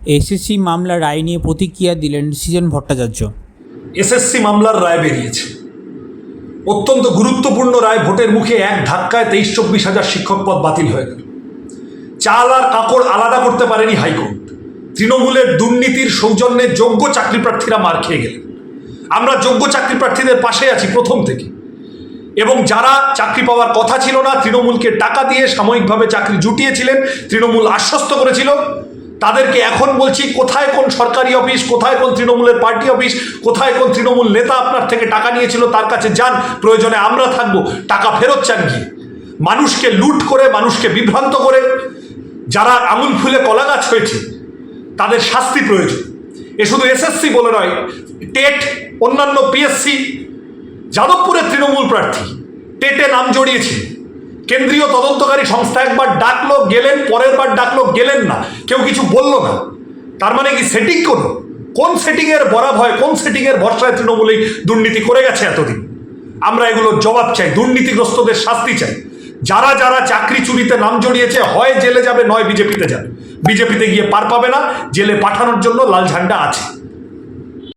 SSC মামলার রায় নিয়ে প্রতিক্রিয়া দিলেন সৃজন ভট্টাচার্য। এসএসসি মামলার রায় বেরিয়েছে, অত্যন্ত গুরুত্বপূর্ণ রায়। ভোটের মুখে এক ধাক্কায় 23-24 হাজার শিক্ষক পদ বাতিল হয়ে গেল। চাল আর কাপড় আলাদা করতে পারেনি হাইকোর্ট। তৃণমূলের দুর্নীতির সৌজন্যে যোগ্য চাকরি প্রার্থীরা মার খেয়ে গেলেন। আমরা যোগ্য চাকরি প্রার্থীদের পাশে আছি প্রথম থেকে, এবং যারা চাকরি পাওয়ার কথা ছিল না, তৃণমূলকে টাকা দিয়ে সাময়িকভাবে চাকরি জুটিয়েছিলেন, তৃণমূল আশ্বস্ত করেছিল, তাদেরকে এখন বলছি, কোথায় কোন সরকারি অফিস, কোথায় কোন তৃণমূলের পার্টি অফিস, কোথায় কোন তৃণমূল নেতা আপনার থেকে টাকা নিয়েছিল, তার কাছে যান, প্রয়োজনে আমরা থাকবো, টাকা ফেরত চান গিয়ে। মানুষকে লুট করে, মানুষকে বিভ্রান্ত করে যারা আঙুল ফুলে কলা গাছ হয়েছে, তাদের শাস্তি প্রয়োজন। এ শুধু এসএসসি বলে নয়, টেট, অন্যান্য পিএসসি, যাদবপুরের তৃণমূল প্রার্থী টেটে নাম জড়িয়েছিল, কেন্দ্রীয় তদন্তকারী সংস্থা একবার ডাকলো, গেলেন, পরের বার ডাকলো, গেলেন না, কেউ কিছু বলল না। তার মানে কি সেটিং করলো? কোন সেটিংয়ের বরাব হয়, কোন সেটিংয়ের ভরসায় তৃণমূল দুর্নীতি করে গেছে এতদিন? আমরা এগুলোর জবাব চাই, দুর্নীতিগ্রস্তদের শাস্তি চাই। যারা যারা চাকরি চুরিতে নাম জড়িয়েছে, হয় জেলে যাবে, নয় বিজেপিতে যাবে। বিজেপিতে গিয়ে পার পাবে না, জেলে পাঠানোর জন্য লাল ঝান্ডা আছে।